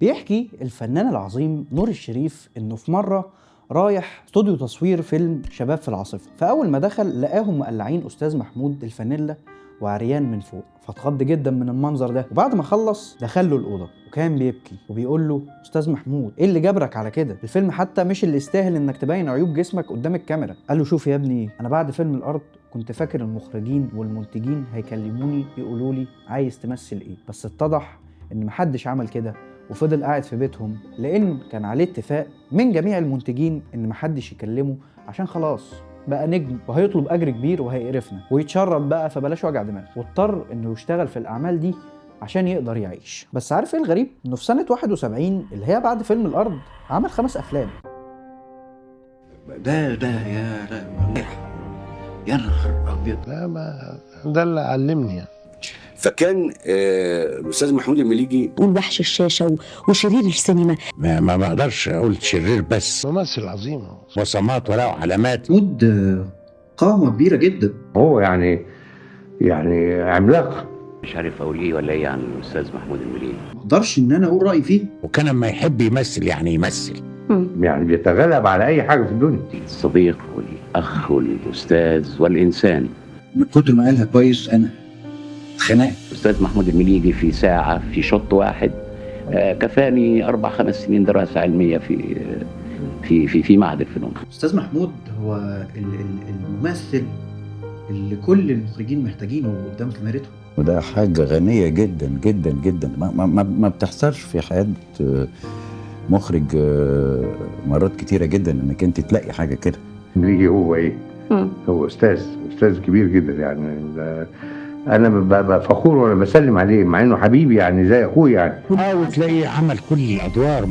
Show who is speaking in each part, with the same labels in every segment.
Speaker 1: بيحكي الفنان العظيم نور الشريف انه في مره رايح استوديو تصوير فيلم شباب في العاصفه، فاول ما دخل لقاهم مقلعين استاذ محمود الفانيلا وعريان من فوق، فاتخض جدا من المنظر ده. وبعد ما خلص دخل له الاوضه وكان بيبكي وبيقول له: استاذ محمود، ايه اللي جبرك على كده؟ الفيلم حتى مش اللي يستاهل انك تبين عيوب جسمك قدام الكاميرا. قال له: شوف يا ابني، انا بعد فيلم الارض كنت فاكر المخرجين والمنتجين هيكلموني يقولوا لي عايز تمثل ايه، بس اتضح ان محدش عمل كده وفضل قاعد في بيتهم، لان كان عليه اتفاق من جميع المنتجين ان محدش يكلمه عشان خلاص بقى نجم وهيطلب اجر كبير وهيقرفنا ويتشرب بقى، فبلاش وجع دماغ. واضطر انه يشتغل في الاعمال دي عشان يقدر يعيش. بس عارف ايه الغريب؟ انه في سنه 71 اللي هي بعد فيلم الارض عمل 5 افلام.
Speaker 2: ده يا رايح يا نهار ابيض.
Speaker 3: لا، ما ده اللي علمني يعني.
Speaker 2: فكان الاستاذ محمود المليجي
Speaker 4: تقول وحش الشاشة وشرير السينما.
Speaker 5: ما بقدرش اقول شرير، بس
Speaker 3: ممثل عظيم.
Speaker 5: بصمات ولا علامات.
Speaker 1: محمود قامه كبيره جدا.
Speaker 6: هو يعني عملاق.
Speaker 7: مش عارف اقول ايه ولا ايه عن الاستاذ محمود المليجي.
Speaker 1: ما اقدرش ان انا اقول رايي فيه.
Speaker 5: وكان لما يحب يمثل يعني يمثل،
Speaker 6: يعني بيتغلب على اي حاجه في الدنيا.
Speaker 7: الصديق والاخ والاستاذ والانسان.
Speaker 2: من كتر ما قالها كويس انا اتخنقت.
Speaker 7: الاستاذ محمود المليجي في ساعه في شوط واحد كفاني 4-5 سنين دراسه علميه في معهد الفنون.
Speaker 1: استاذ محمود هو الممثل اللي كل المخرجين محتاجينه قدام كاميرتهم.
Speaker 8: وده حاجة غنية جدا جدا جدا، ما بتحصلش في حياة مخرج مرات كتيرة جدا انك انت تلاقي حاجة كده.
Speaker 6: المليجي هو ايه؟ هو استاذ كبير جدا يعني. انا ببقى فخور وانا بسلم عليه، مع انه حبيبي يعني زي اخوي يعني.
Speaker 5: وتلاقيه عمل كل الادوار،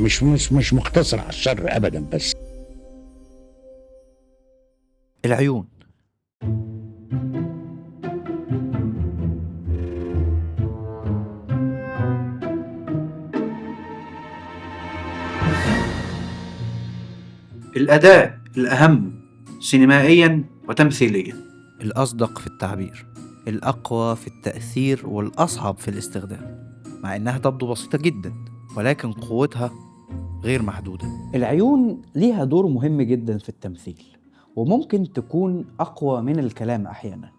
Speaker 5: مش مقتصر على الشر ابدا. بس
Speaker 1: العيون.
Speaker 9: الأداء الأهم سينمائيا وتمثيليا،
Speaker 1: الأصدق في التعبير، الأقوى في التأثير، والأصعب في الاستخدام، مع إنها تبدو بسيطة جدا ولكن قوتها غير محدودة. العيون ليها دور مهم جدا في التمثيل، وممكن تكون أقوى من الكلام أحيانا.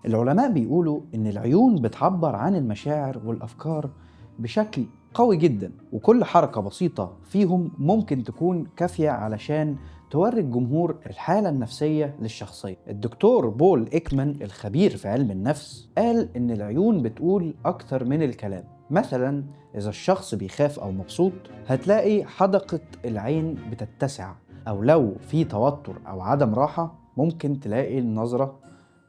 Speaker 1: العلماء بيقولوا إن العيون بتعبر عن المشاعر والأفكار بشكل قوي جدا، وكل حركة بسيطة فيهم ممكن تكون كافية علشان توري الجمهور الحالة النفسية للشخصية. الدكتور بول إيكمان الخبير في علم النفس قال إن العيون بتقول أكتر من الكلام. مثلا إذا الشخص بيخاف أو مبسوط هتلاقي حدقة العين بتتسع، أو لو في توتر أو عدم راحة ممكن تلاقي النظرة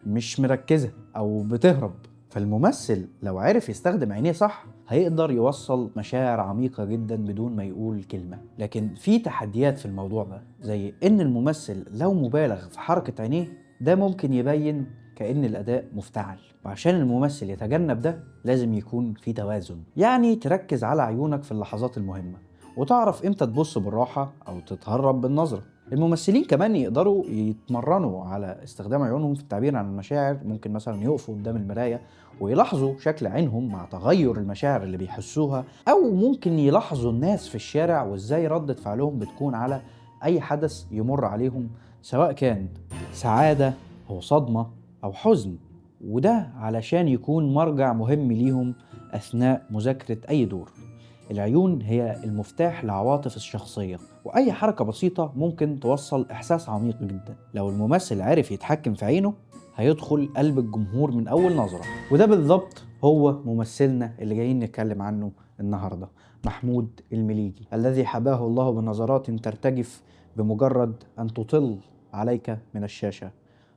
Speaker 1: مش مركزة أو بتهرب. فالممثل لو عرف يستخدم عينيه صح هيقدر يوصل مشاعر عميقة جدا بدون ما يقول كلمة. لكن في تحديات في الموضوع ده، زي ان الممثل لو مبالغ في حركة عينيه ده ممكن يبين كأن الأداء مفتعل، وعشان الممثل يتجنب ده لازم يكون في توازن. يعني تركز على عيونك في اللحظات المهمة وتعرف امتى تبص بالراحة أو تتهرب بالنظرة. الممثلين كمان يقدروا يتمرنوا على استخدام عيونهم في التعبير عن المشاعر. ممكن مثلا يقفوا قدام المراية ويلاحظوا شكل عينهم مع تغير المشاعر اللي بيحسوها، أو ممكن يلاحظوا الناس في الشارع وإزاي ردة فعلهم بتكون على أي حدث يمر عليهم، سواء كان سعادة أو صدمة أو حزن، وده علشان يكون مرجع مهم ليهم أثناء مذاكرة أي دور. العيون هي المفتاح لعواطف الشخصية، وأي حركة بسيطة ممكن توصل إحساس عميق جدا. لو الممثل عرف يتحكم في عينه هيدخل قلب الجمهور من أول نظرة، وده بالضبط هو ممثلنا اللي جايين نتكلم عنه النهاردة، محمود المليجي، الذي حباه الله بنظرات ترتجف بمجرد أن تطل عليك من الشاشة.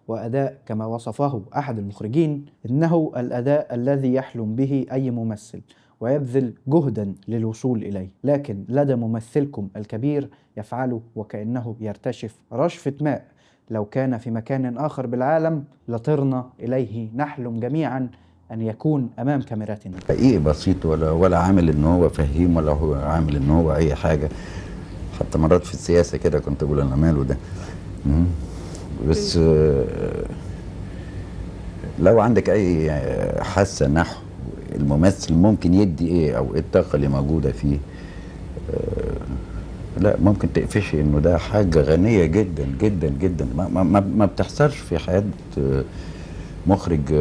Speaker 1: وأداء كما وصفه أحد المخرجين إنه الأداء الذي يحلم به أي ممثل ويبذل جهدا للوصول إليه، لكن لدى ممثلكم الكبير يفعله وكأنه يرتشف رشفة ماء. لو كان في مكان آخر بالعالم لطرنا إليه، نحلم جميعا أن يكون أمام كاميراتنا.
Speaker 8: حقيقي بسيط، ولا عامل ان هو فهيم، ولا هو عامل ان هو اي حاجة. حتى مرات في السياسة كده كنت اقول انا ماله ده. بس لو عندك اي حاسة نحو الممثل ممكن يدي ايه او ايه الطاقة اللي موجودة فيه، لا ممكن تقفشي انه ده حاجه غنيه جدا جدا جدا، ما بتحصلش في حياه مخرج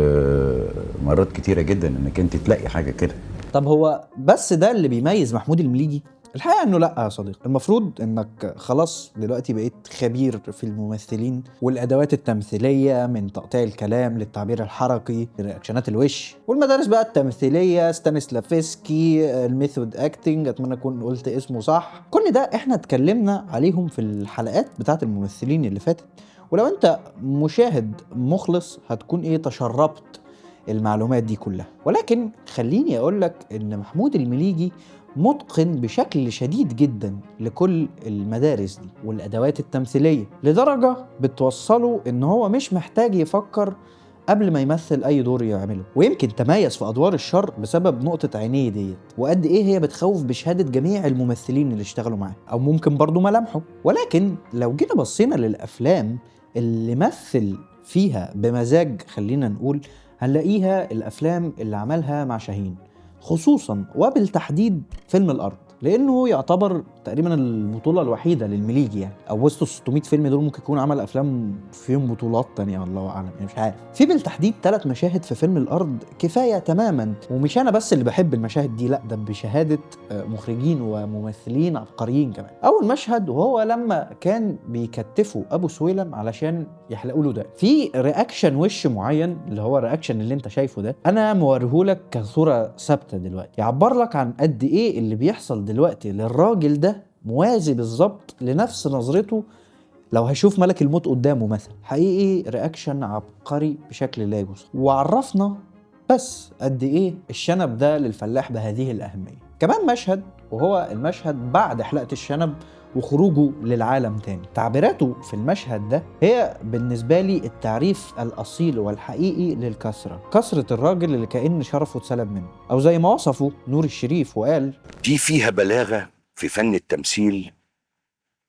Speaker 8: مرات كتيره جدا انك انت تلاقي حاجه كده.
Speaker 1: طب هو بس ده اللي بيميز محمود المليجي؟ الحقيقة انه لا يا صديقي، المفروض انك خلاص دلوقتي بقيت خبير في الممثلين والادوات التمثيلية، من تقطيع الكلام للتعبير الحركي لرياكشنات الوش، والمدارس بقى التمثيلية ستانيسلافسكي، الميثود اكتنج، اتمنى اكون قلت اسمه صح. كل ده احنا اتكلمنا عليهم في الحلقات بتاعت الممثلين اللي فاتت، ولو انت مشاهد مخلص هتكون تشربت المعلومات دي كلها. ولكن خليني اقولك ان محمود المليجي متقن بشكل شديد جدا لكل المدارس دي والادوات التمثيليه، لدرجه بتوصله ان هو مش محتاج يفكر قبل ما يمثل اي دور يعمله. ويمكن تميز في ادوار الشر بسبب نقطه عينيه ديت، وقد ايه هي بتخوف بشهاده جميع الممثلين اللي اشتغلوا معاه، او ممكن برضو ملامحه. ولكن لو جينا بصينا للافلام اللي مثل فيها بمزاج، خلينا نقول هنلاقيها الافلام اللي عملها مع شاهين، خصوصا وبالتحديد فيلم الأرض، لأنه يعتبر تقريبا البطولة الوحيدة للمليجي يعني، أو وسط 600 فيلم دول ممكن يكون عمل أفلام فيهم بطولات تانية الله أعلم، يعني مش عارف. في بالتحديد 3 مشاهد في فيلم الأرض كفاية تماما، ومش أنا بس اللي بحب المشاهد دي، لأ ده بشهادة مخرجين وممثلين عبقريين كمان. أول مشهد وهو لما كان بيكتفوا أبو سويلم علشان يحلقوا له ده، في رياكشن وش معين اللي هو الرياكشن اللي أنت شايفه ده، أنا موريهولك كصورة ثابتة دلوقتي يعبر لك عن قد إيه اللي بيحصل دلوقتي للراجل ده موازي بالظبط لنفس نظرته لو هيشوف ملك الموت قدامه مثلا. حقيقي رياكشن عبقري بشكل لا يوصف، وعرفنا بس قد ايه الشنب ده للفلاح بهذه الأهمية. كمان مشهد وهو المشهد بعد حلقة الشنب وخروجه للعالم تاني، تعبيراته في المشهد ده هي بالنسبة لي التعريف الأصيل والحقيقي للكسرة، كسرة الراجل اللي كأن شرفه اتسلب منه، أو زي ما وصفه نور الشريف وقال:
Speaker 10: دي فيها بلاغة في فن التمثيل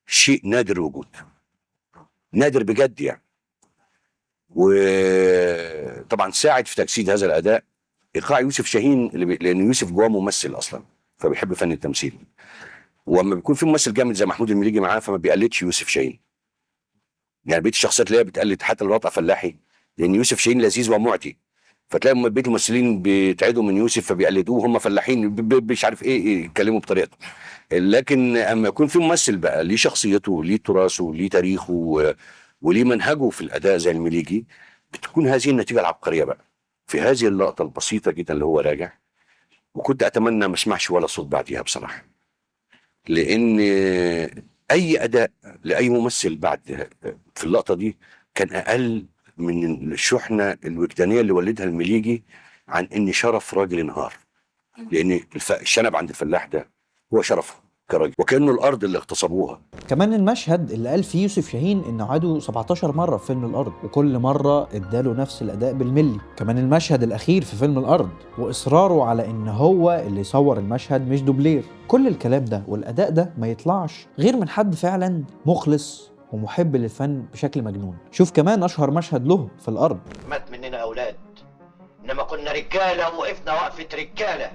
Speaker 10: شيء نادر الوجود، نادر بجد يعني. وطبعا ساعد في تجسيد هذا الأداء إيقاع يوسف شاهين، لأن يوسف جواه ممثل أصلا فبيحب فن التمثيل، واما بيكون في ممثل جامد زي محمود المليجي معاه فما بيقلدش يوسف شاهين. يعني بقيه الشخصيات اللي هي بتقلد حتى الوضع فلاحي، لان يوسف شاهين لذيذ ومعطي، فتلاقي بقيه الممثلين بيتعدوا من يوسف فبيقلدوه، هم فلاحين مش عارف ايه يتكلموا بطريقته. لكن اما يكون في ممثل بقى ليه شخصيته، ليه تراثه، ليه تاريخه وليه منهجه في الاداء زي المليجي، بتكون هذه النتيجه العبقريه بقى في هذه اللقطه البسيطه جدا اللي هو راجع. وكنت اتمنى ما اسمعش ولا صوت بعديها بصراحه، لان اي اداء لاي ممثل بعد في اللقطه دي كان اقل من الشحنه الوجدانيه اللي ولدها المليجي عن ان شرف راجل انهار، لان الشنب عند الفلاح ده هو شرفه كراجل، وكانه الارض اللي اغتصبوها.
Speaker 1: كمان المشهد اللي قال فيه يوسف شاهين انه عاده 17 مره في فيلم الارض، وكل مره اداله نفس الاداء بالملي. كمان المشهد الاخير في فيلم الارض واصراره على ان هو اللي يصور المشهد مش دوبلير. كل الكلام ده والاداء ده ما يطلعش غير من حد فعلا مخلص ومحب للفن بشكل مجنون. شوف كمان اشهر مشهد له في الارض:
Speaker 11: مات مننا اولاد، انما كنا رجاله ووقفنا وقفه رجاله.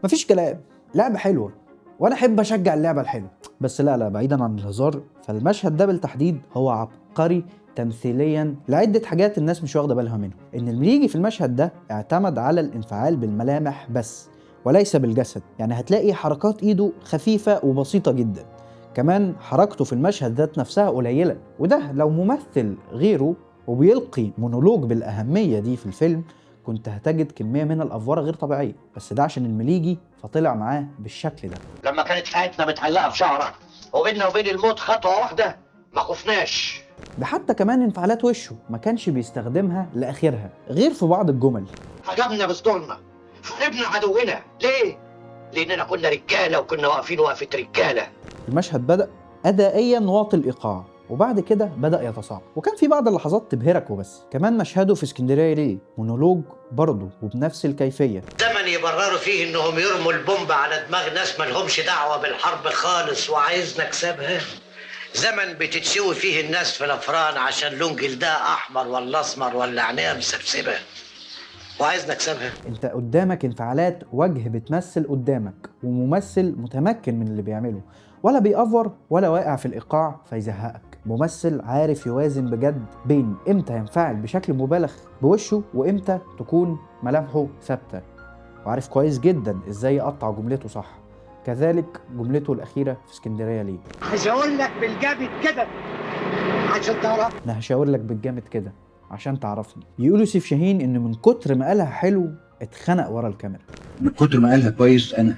Speaker 1: مفيش كلام، لعبه حلوه وانا احب اشجع اللعبه الحلوه، بس لا بعيدا عن الهزار، فالمشهد ده بالتحديد هو عبقري تمثيليا لعده حاجات الناس مش واخده بالها منه. ان المليجي في المشهد ده اعتمد على الانفعال بالملامح بس وليس بالجسد، يعني هتلاقي حركات ايده خفيفه وبسيطه جدا، كمان حركته في المشهد ذات نفسها قليله. وده لو ممثل غيره وبيلقي مونولوج بالاهميه دي في الفيلم كنت هتجد كميه من الافواره غير طبيعيه، بس ده عشان المليجي فطلع معاه بالشكل ده.
Speaker 11: لما كانت حياتنا متعلقه في شعره وبيننا وبين الموت خطوه واحده ما خفناش.
Speaker 1: بحتى كمان انفعالات وشه ما كانش بيستخدمها لاخرها غير في بعض الجمل.
Speaker 11: هجمنا بصدورنا، حاربنا عدونا، ليه؟ لاننا كنا رجاله وكنا واقفين وقفه رجاله.
Speaker 1: المشهد بدأ ادائيا واطي الايقاع، وبعد كده بدأ يتصاعد، وكان في بعض اللحظات تبهرك وبس. كمان مشهده في اسكندريه ليه مونولوج برضه وبنفس الكيفيه.
Speaker 11: زمن يبرروا فيه انهم يرموا البومب على دماغ ناس مالهمش دعوه بالحرب خالص وعايزنا نكسبها. زمن بتتشوي فيه الناس في الافران عشان لون جلدها احمر ولا اسمر ولا عينيها مسبسبه. وعايز نكسبها.
Speaker 1: انت قدامك انفعالات وجه بتمثل قدامك، وممثل متمكن من اللي بيعمله، ولا بيأفور ولا واقع في الإيقاع فيزهقك. ممثل عارف يوازن بجد بين امتى ينفعل بشكل مبالغ بوشه وامتى تكون ملامحه ثابتة، وعارف كويس جدا ازاي يقطع جملته صح. كذلك جملته الأخيرة في اسكندرية ليه.
Speaker 11: هشاور لك بالجامد كده عشان تعرف.
Speaker 1: انا هشاور لك بالجامد كده عشان تعرفني. يقول يوسف شاهين ان من كتر ما قالها حلو اتخنق ورا الكاميرا.
Speaker 2: من كتر ما قالها كويس انا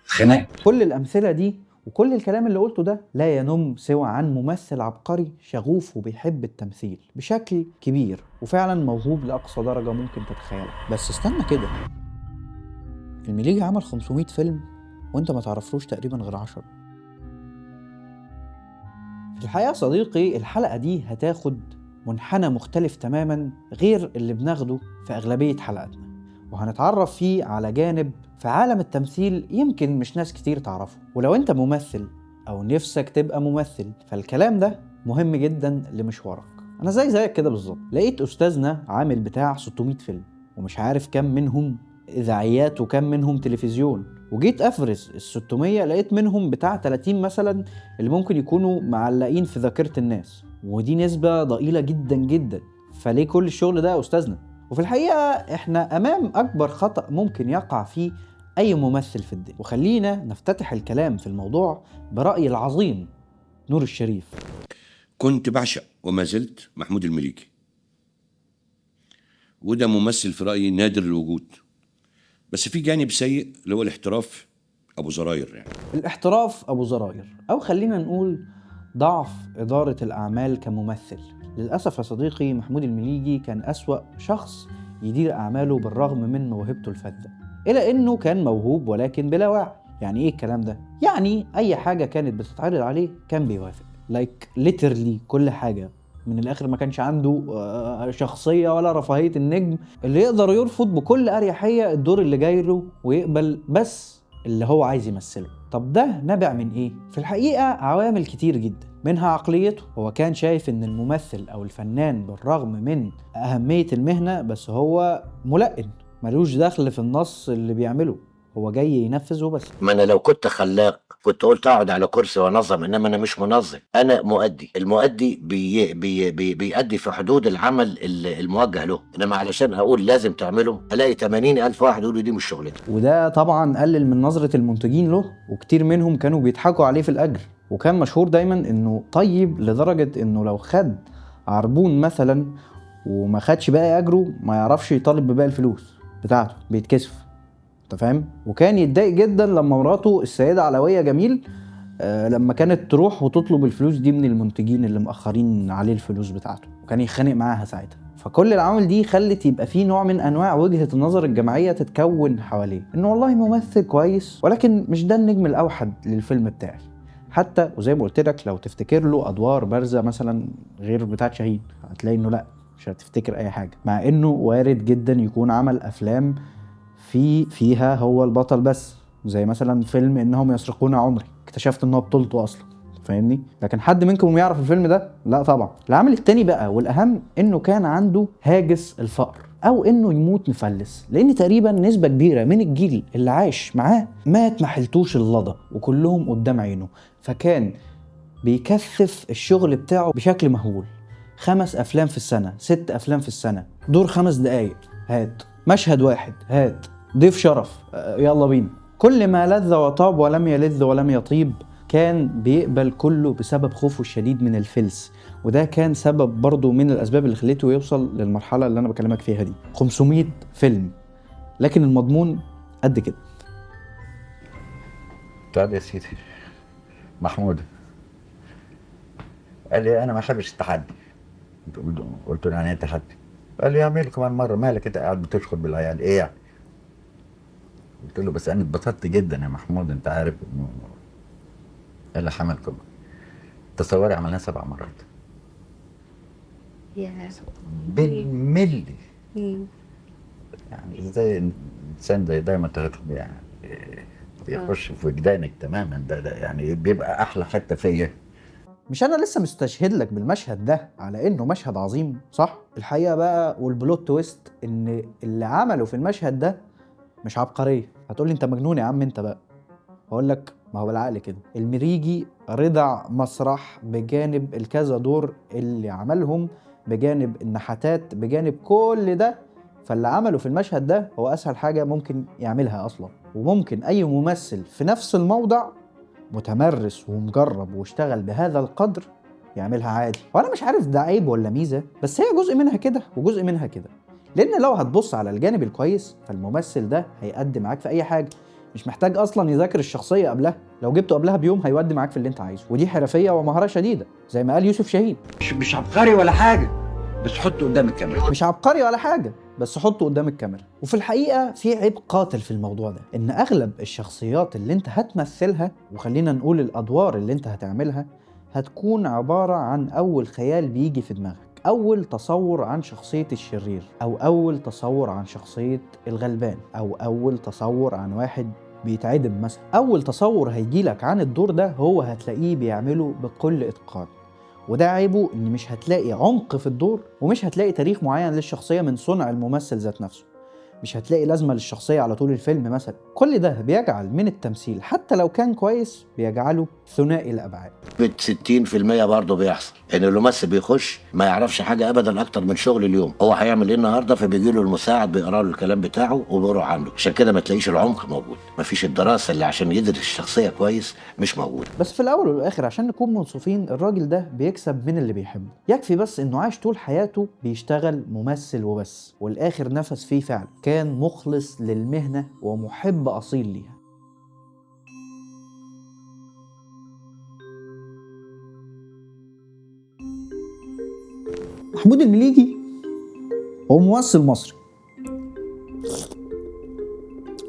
Speaker 2: اتخنقت.
Speaker 1: كل الامثله دي وكل الكلام اللي قلته ده لا ينم سوى عن ممثل عبقري شغوف وبيحب التمثيل بشكل كبير، وفعلا موهوب لاقصى درجه ممكن تتخيلها. بس استنى كده، المليجي عمل 500 فيلم وانت ما تعرفلوش تقريبا غير 10. في الحقيقه صديقي الحلقه دي هتاخد منحنى مختلف تماما غير اللي بناخده في أغلبية حلقاتنا، وهنتعرف فيه على جانب في عالم التمثيل يمكن مش ناس كتير تعرفه. ولو انت ممثل أو نفسك تبقى ممثل فالكلام ده مهم جدا لمشوارك. أنا زيك كده بالظبط، لقيت أستاذنا عامل بتاع 600 فيلم ومش عارف كم منهم إذاعيات وكم منهم تلفزيون، وجيت أفرز 600 لقيت منهم بتاع 30 مثلا اللي ممكن يكونوا معلقين في ذاكرة الناس، ودي نسبة ضئيلة جدا جدا. فليه كل الشغل ده يا أستاذنا؟ وفي الحقيقة احنا أمام أكبر خطأ ممكن يقع فيه أي ممثل في الدنيا، وخلينا نفتتح الكلام في الموضوع برأي العظيم نور الشريف.
Speaker 10: كنت بعشق وما زلت محمود المليجي، وده ممثل في رأيي نادر الوجود، بس في جانب سيء اللي هو الاحتراف أبو زراير. يعني
Speaker 1: الاحتراف أبو زراير، أو خلينا نقول ضعف إدارة الأعمال كممثل. للأسف يا صديقي محمود المليجي كان أسوأ شخص يدير أعماله بالرغم من موهبته الفذة، إلى أنه كان موهوب ولكن بلا وعي. يعني إيه الكلام ده؟ يعني أي حاجة كانت بتتعرض عليه كان بيوافق، literally كل حاجة. من الآخر ما كانش عنده شخصية ولا رفاهية النجم اللي يقدر يرفض بكل أريحية الدور اللي جاي له ويقبل بس اللي هو عايز يمثله. طب ده نبع من إيه؟ في الحقيقة عوامل كتير جدا، منها عقليته. هو كان شايف إن الممثل أو الفنان بالرغم من أهمية المهنة بس هو ملقن، ملوش دخل في النص اللي بيعمله، هو جاي ينفذه بس.
Speaker 11: ما انا لو كنت خلاق كنت قلت اقعد على كرسي وانظم، انما انا مش منظم، انا مؤدي. المؤدي بيأدي في حدود العمل الموجه له، انما علشان اقول لازم تعمله الاقي 80,000 واحد يقولوا دي مش شغلتك.
Speaker 1: وده طبعا قلل من نظرة المنتجين له، وكتير منهم كانوا بيضحكوا عليه في الأجر. وكان مشهور دايما انه طيب لدرجة انه لو خد عربون مثلا وما خدش باقي اجره ما يعرفش يطالب بباقي الفلوس بتاعته، بيتكسف. انت فاهم؟ وكان يتضايق جدا لما مراته السيدة علوية جميل لما كانت تروح وتطلب الفلوس دي من المنتجين اللي مأخرين عليه الفلوس بتاعته، وكان يتخانق معاها ساعتها. فكل العوامل دي خلت يبقى فيه نوع من انواع وجهة النظر الجماعية تتكون حواليه، انه والله ممثل كويس ولكن مش ده النجم الاوحد للفيلم بتاعي. حتى وزي ما قلت لك لو تفتكر له ادوار بارزة مثلا غير بتاعت شاهين هتلاقي انه لا، مش هتفتكر اي حاجة، مع انه وارد جدا يكون عمل افلام فيها هو البطل بس، زي مثلا فيلم انهم يسرقون عمري، اكتشفت ان هو بطولته اصلا، فاهمني؟ لكن حد منكم يعرف الفيلم ده؟ لا طبعا. العامل التاني بقى والاهم انه كان عنده هاجس الفقر، او انه يموت مفلس، لان تقريبا نسبة كبيرة من الجيل اللي عايش معاه مات محلتوش اللضا وكلهم قدام عينه، فكان بيكثف الشغل بتاعه بشكل مهول. 5 أفلام في السنة، 6 أفلام في السنة، دور 5 دقايق هات، مشهد واحد هات، ضيف شرف يلا بينا. كل ما لذ وطاب ولم يلذ ولم يطيب كان بيقبل كله بسبب خوفه الشديد من الفلس، وده كان سبب برضو من الأسباب اللي خليته يوصل للمرحلة اللي أنا بكلمك فيها دي. 500 فيلم لكن المضمون قد كده.
Speaker 8: تعال يا سيدي محمود قال لي انا ما بحبش التحدي. قلت له يعني ايه تحدي؟ قال لي اعمل كمان مره، مالك انت قاعد بتشخط بالعيال ايه يعني؟ قلت له بس انا اتبسطت جدا يا محمود، انت عارف انه اللي حملكم تصوري عملناها 7 مرات بالملي. يعني ازاي انسان زي ده ما يعني يخش في وجدانك تماما، ده يعني بيبقى احلى حته فيا.
Speaker 1: مش انا لسه مستشهد لك بالمشهد ده على انه مشهد عظيم صح؟ الحقيقه بقى والبلوت تويست ان اللي عمله في المشهد ده مش عبقريه. هتقول لي انت مجنون يا عم انت بقى. هقول لك ما هو بالعقل كده. المريجي رضع مسرح بجانب الكذا دور اللي عملهم، بجانب النحتات، بجانب كل ده. فاللي عمله في المشهد ده هو اسهل حاجه ممكن يعملها اصلا، وممكن اي ممثل في نفس الموضع متمرس ومجرب واشتغل بهذا القدر يعملها عادي. وانا مش عارف ده عيب ولا ميزه، بس هي جزء منها كده وجزء منها كده. لان لو هتبص على الجانب الكويس فالممثل ده هيقدم معاك في اي حاجه، مش محتاج اصلا يذاكر الشخصيه قبلها، لو جبته قبلها بيوم هيودي معاك في اللي انت عايزه. ودي حرفيه ومهاره شديده زي ما قال يوسف شاهين.
Speaker 2: مش عبقري ولا حاجه، بس حطه قدام الكاميرا.
Speaker 1: مش عبقري ولا حاجه بس حطه قدام الكاميرا. وفي الحقيقه في عيب قاتل في الموضوع ده، ان اغلب الشخصيات اللي انت هتمثلها، وخلينا نقول الادوار اللي انت هتعملها، هتكون عباره عن اول خيال بيجي في دماغك، أول تصور عن شخصية الشرير، أو أول تصور عن شخصية الغلبان، أو أول تصور عن واحد بيتعدم مثلا. أول تصور هيجيلك عن الدور ده هو هتلاقيه بيعمله بكل إتقان. وده عيبه إن مش هتلاقي عمق في الدور، ومش هتلاقي تاريخ معين للشخصية من صنع الممثل ذات نفسه، مش هتلاقي لازمة للشخصية على طول الفيلم مثلا. كل ده بيجعل من التمثيل حتى لو كان كويس بيجعله ثنائي الأبعاد.
Speaker 11: 60% برضه بيحصل ان الممثل بيخش ما يعرفش حاجه ابدا اكتر من شغل اليوم، هو هيعمل ايه النهارده، فبيجي له المساعد بيقرا له الكلام بتاعه وبيروح عنه. عشان كده ما تلاقيش العمق موجود، ما فيش الدراسه اللي عشان يدرس الشخصيه كويس مش موجود.
Speaker 1: بس في الاول والاخر عشان نكون منصفين، الراجل ده بيكسب من اللي بيحبه. يكفي بس انه عاش طول حياته بيشتغل ممثل وبس، والاخر نفس فيه فعلا كان مخلص للمهنه ومحب اصيل ليها. محمود المليجي هو ممثل مصري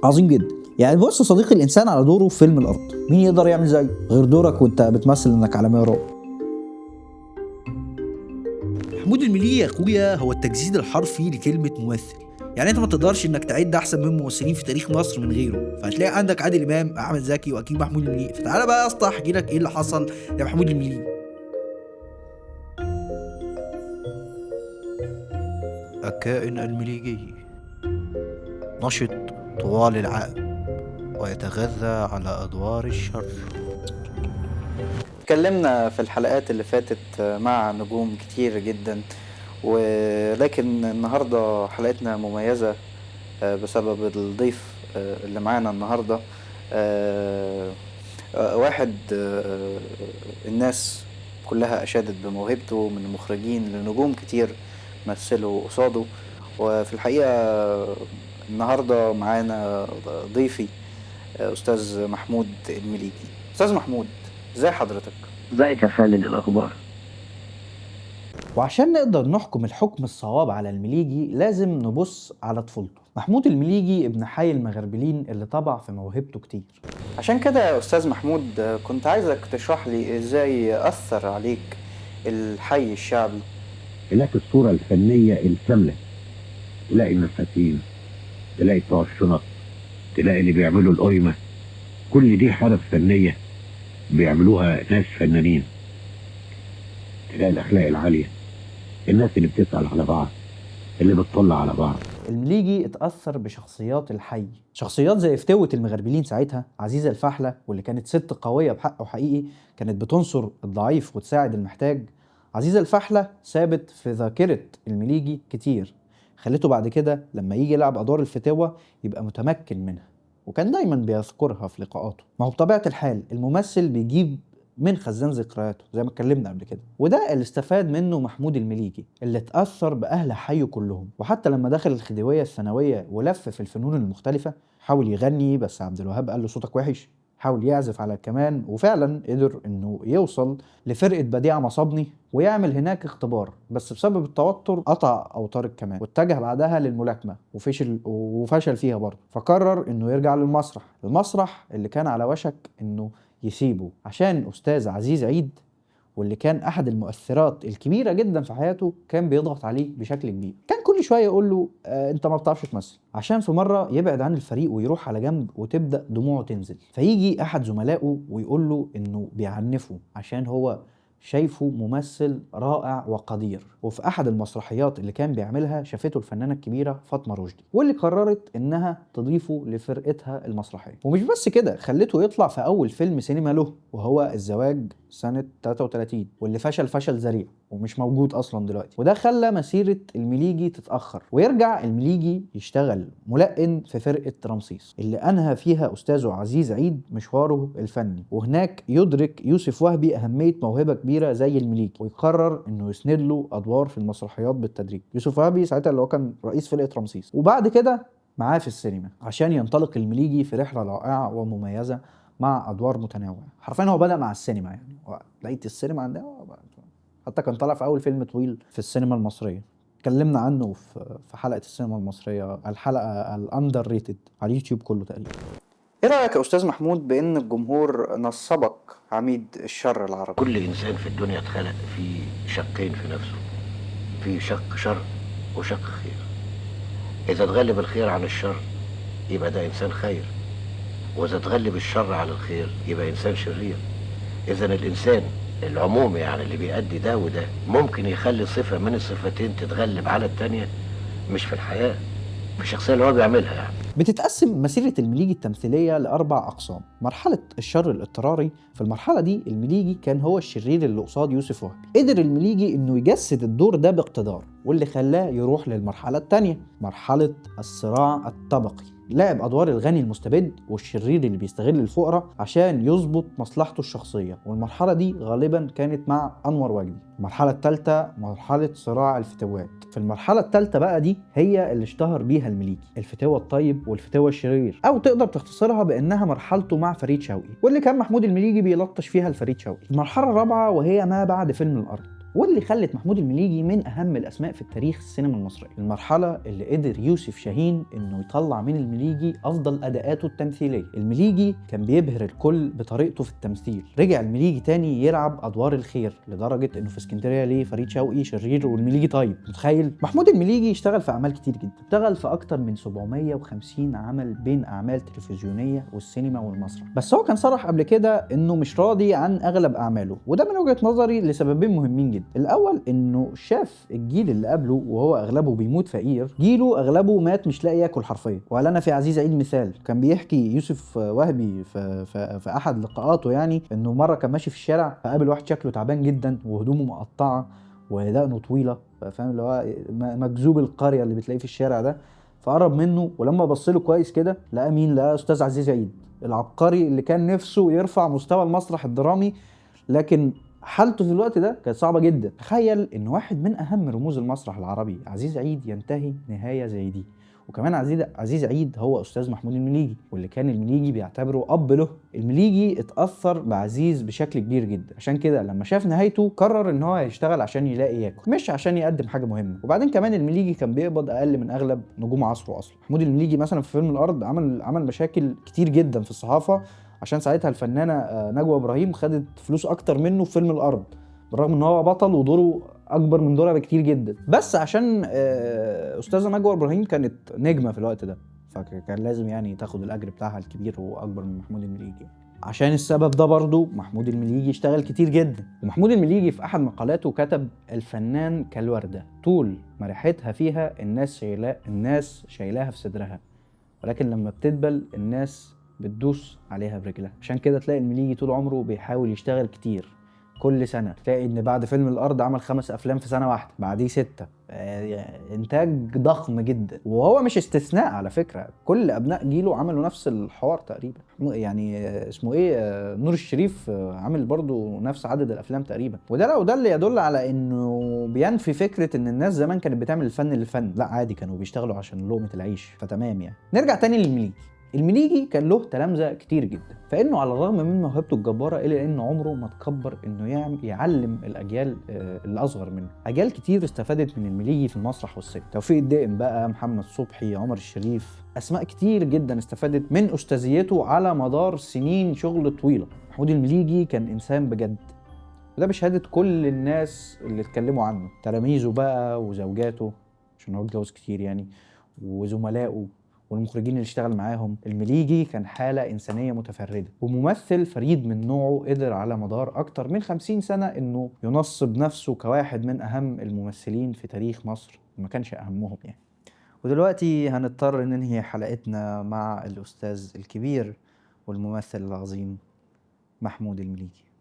Speaker 1: عظيم جدا. يعني بص صديقي الانسان على دوره في فيلم الارض، مين يقدر يعمل زيه غير دورك وانت بتمثل انك على مهراب. محمود المليجي يا اخويا هو التجسيد الحرفي لكلمه ممثل. يعني انت ما تقدرش انك تعد احسن من ممثلين في تاريخ مصر من غيره. فهتلاقي عندك عادل امام، احمد زكي، واكيد محمود المليجي. فتعالى بقى يا اسطى احكي لك ايه اللي حصل يا محمود المليجي. الكائن المليجي نشط طوال العام ويتغذى على أدوار الشر. اتكلمنا في الحلقات اللي فاتت مع نجوم كتير جدا، ولكن النهاردة حلقتنا مميزة بسبب الضيف اللي معانا النهاردة. واحد الناس كلها أشادت بموهبته، من المخرجين لنجوم كتير مثلوا قصاده. وفي الحقيقة النهاردة معانا ضيفي أستاذ محمود المليجي. أستاذ محمود ازاي حضرتك؟
Speaker 11: ازيك يا خالد، الاخبار؟
Speaker 1: وعشان نقدر نحكم الحكم الصواب على المليجي لازم نبص على طفولته. محمود المليجي ابن حي المغربلين اللي طبع في موهبته كتير. عشان كده يا أستاذ محمود كنت عايزك تشرح لي ازاي أثر عليك الحي الشعبي.
Speaker 5: تلاقي الصورة الفنية الكاملة، تلاقي النفاثين، تلاقي بتوع الشنط، تلاقي اللي بيعملوا القيمة، كل دي حرف فنية بيعملوها ناس فنانين. تلاقي الأخلاق العالية، الناس اللي بتسأل على بعض، اللي بتطلع على بعض.
Speaker 1: المليجي اتأثر بشخصيات الحي، شخصيات زي فتوة المغربلين ساعتها، عزيزة الفحلة واللي كانت ست قوية بحق وحقيقي، كانت بتنصر الضعيف وتساعد المحتاج. عزيزة الفحلة ثابت في ذاكرة المليجي كتير، خلته بعد كده لما يجي يلعب أدوار الفتوة يبقى متمكن منها، وكان دايما بيذكرها في لقاءاته. ما هو بطبيعة الحال الممثل بيجيب من خزان ذكرياته زي ما اتكلمنا قبل كده، وده اللي استفاد منه محمود المليجي اللي اتأثر بأهل حيه كلهم. وحتى لما دخل الخديوية الثانوية ولف في الفنون المختلفة، حاول يغني بس عبد الوهاب قال له صوتك وحش، حاول يعزف على الكمان وفعلا قدر انه يوصل لفرقة بديع مصابني ويعمل هناك اختبار، بس بسبب التوتر قطع اوتار الكمان واتجه بعدها للملاكمة وفشل فيها برضه. فقرر انه يرجع المسرح اللي كان على وشك انه يسيبه عشان أستاذ عزيز عيد، واللي كان أحد المؤثرات الكبيرة جدا في حياته، كان بيضغط عليه بشكل كبير. كان كل شوية يقول له أنت ما بتعرفش تمثل، عشان في مرة يبعد عن الفريق ويروح على جنب وتبدأ دموعه تنزل. فيجي أحد زملائه ويقول له إنه بيعنفه عشان هو شايفه ممثل رائع وقدير. وفي احد المسرحيات اللي كان بيعملها شافته الفنانه الكبيره فاطمه رشدي، واللي قررت انها تضيفه لفرقتها المسرحيه. ومش بس كده، خلته يطلع في اول فيلم سينما له وهو الزواج سنه 33، واللي فشل ذريع ومش موجود اصلا دلوقتي. وده خلى مسيره المليجي تتاخر، ويرجع المليجي يشتغل ملقن في فرقه رمسيس اللي انهى فيها استاذه عزيز عيد مشواره الفني. وهناك يدرك يوسف وهبي اهميه موهبه كبيره زي المليجي، ويقرر انه يسند له ادوار في المسرحيات بالتدريج. يوسف وهبي ساعتها اللي هو كان رئيس فرقه رمسيس، وبعد كده معاه في السينما عشان ينطلق المليجي في رحله رائعه ومميزه مع ادوار متنوعه. حرفيا هو بدا مع السينما، يعني لقيت السينما عندنا، حتى كان طالع في اول فيلم طويل في السينما المصريه، اتكلمنا عنه في حلقه السينما المصريه، الحلقه الاندر ريتد على اليوتيوب كله تقريبا. ايه رايك يا استاذ محمود بان الجمهور نصبك عميد الشر العربي؟
Speaker 11: كل انسان في الدنيا اتخلق في شقين في نفسه، في شق شر وشق خير. اذا تغلب الخير عن الشر يبقى ده انسان خير، واذا تغلب الشر على الخير يبقى انسان شرير. اذا الانسان العموم يعني اللي بيأدي ده وده ممكن يخلي صفة من الصفتين تتغلب على التانية، مش في الحياة، في الشخصية اللي هو بيعملها يعني.
Speaker 1: بتتقسم مسيرة المليجي التمثيلية ل4 أقسام. مرحلة الشر الاضطراري، في المرحلة دي المليجي كان هو الشرير اللي قصاد يوسف وهبي. قدر المليجي انه يجسد الدور ده باقتدار، واللي خلاه يروح للمرحلة التانية، مرحلة الصراع الطبقي. لعب ادوار الغني المستبد والشرير اللي بيستغل الفقراء عشان يظبط مصلحته الشخصيه، والمرحله دي غالبا كانت مع انور وجدي. المرحله الثالثه مرحله صراع الفتوات. في المرحله الثالثه بقى دي هي اللي اشتهر بيها المليجي، الفتوه الطيب والفتوه الشرير، او تقدر تختصرها بانها مرحلته مع فريد شوقي، واللي كان محمود المليجي بيلطش فيها لفريد شوقي. المرحله الرابعه وهي ما بعد فيلم الارض، واللي خلت محمود المليجي من اهم الاسماء في التاريخ السينما المصريه. المرحله اللي قدر يوسف شاهين انه يطلع من المليجي افضل اداءاته التمثيليه. المليجي كان بيبهر الكل بطريقته في التمثيل. رجع المليجي تاني يلعب ادوار الخير، لدرجه انه في اسكندريه ليه فريد شوقي شرير والمليجي طيب. متخيل؟ محمود المليجي اشتغل في اعمال كتير جدا، اشتغل في اكتر من 750 عمل بين اعمال تلفزيونيه والسينما والمسرح. بس هو كان صرح قبل كده انه مش راضي عن اغلب اعماله، وده من وجهه نظري لسببين مهمين جدا. الاول انه شاف الجيل اللي قبله وهو اغلبه بيموت فقير، جيله اغلبه مات مش لاقي ياكل حرفيا. وقال انا في عزيز عيد مثال، كان بيحكي يوسف وهبي في احد لقاءاته يعني انه مره كان ماشي في الشارع فقابل واحد شكله تعبان جدا وهدومه مقطعه ودقنه طويله، فاهم اللي هو مجذوب القريه اللي بتلاقيه في الشارع ده. فقرب منه ولما بص له كويس كده لقى مين؟ لقى استاذ عزيز عيد العبقري اللي كان نفسه يرفع مستوى المسرح الدرامي، لكن حالته في الوقت ده كانت صعبه جدا. تخيل ان واحد من اهم رموز المسرح العربي عزيز عيد ينتهي نهايه زي دي. وكمان عزيز عيد هو استاذ محمود المليجي، واللي كان المليجي بيعتبره اب له. المليجي اتاثر بعزيز بشكل كبير جدا، عشان كده لما شاف نهايته قرر ان هو يشتغل عشان يلاقي ياكل، مش عشان يقدم حاجه مهمه. وبعدين كمان المليجي كان بيقبض اقل من اغلب نجوم عصره اصلا. محمود المليجي مثلا في فيلم الارض عمل مشاكل كتير جدا في الصحافه، عشان ساعتها الفنانه نجوى ابراهيم خدت فلوس اكتر منه في فيلم الارض، بالرغم ان هو بطل ودوره اكبر من دورها بكتير جدا. بس عشان استاذه نجوى ابراهيم كانت نجمه في الوقت ده، فكان لازم يعني تاخد الاجر بتاعها الكبير واكبر من محمود المليجي. عشان السبب ده برضو محمود المليجي اشتغل كتير جدا. ومحمود المليجي في احد مقالاته كتب الفنان كالوردة، طول ما ريحتها فيها الناس شايلاها في صدرها، ولكن لما بتدبل الناس بتدوس عليها برجلها. عشان كده تلاقي المليجي طول عمره بيحاول يشتغل كتير. كل سنة تلاقي ان بعد فيلم الارض عمل 5 أفلام في سنة واحدة، بعديه 6. انتاج ضخم جدا. وهو مش استثناء على فكرة، كل ابناء جيله عملوا نفس الحوار تقريبا. يعني اسمه ايه، نور الشريف عامل برضو نفس عدد الافلام تقريبا. وده اللي يدل على انه بينفي فكرة ان الناس زمان كانت بتعمل الفن للفن، لا عادي كانوا بيشتغلوا عشان لقمة العيش، فتمام يعني. نرجع تاني للمليجي. المليجي كان له تلامذة كتير جدا، فانه على الرغم من موهبته الجباره الا ان عمره ما تكبر انه يعلم الاجيال الاصغر منه. اجيال كتير استفادت من المليجي في المسرح والسينما، توفيق الدقن بقى، محمد صبحي، عمر الشريف، اسماء كتير جدا استفادت من استاذيته على مدار سنين شغل طويله. محمود المليجي كان انسان بجد، وده بشهاده كل الناس اللي اتكلموا عنه، تلاميذه بقى وزوجاته عشان هو اتجوز كتير يعني، وزملائه والمخرجين اللي اشتغل معاهم. المليجي كان حالة إنسانية متفردة وممثل فريد من نوعه، قدر على مدار أكتر من 50 سنة إنه ينصب نفسه كواحد من أهم الممثلين في تاريخ مصر، ما كانش أهمهم يعني. ودلوقتي هنضطر ننهي حلقتنا مع الأستاذ الكبير والممثل العظيم محمود المليجي.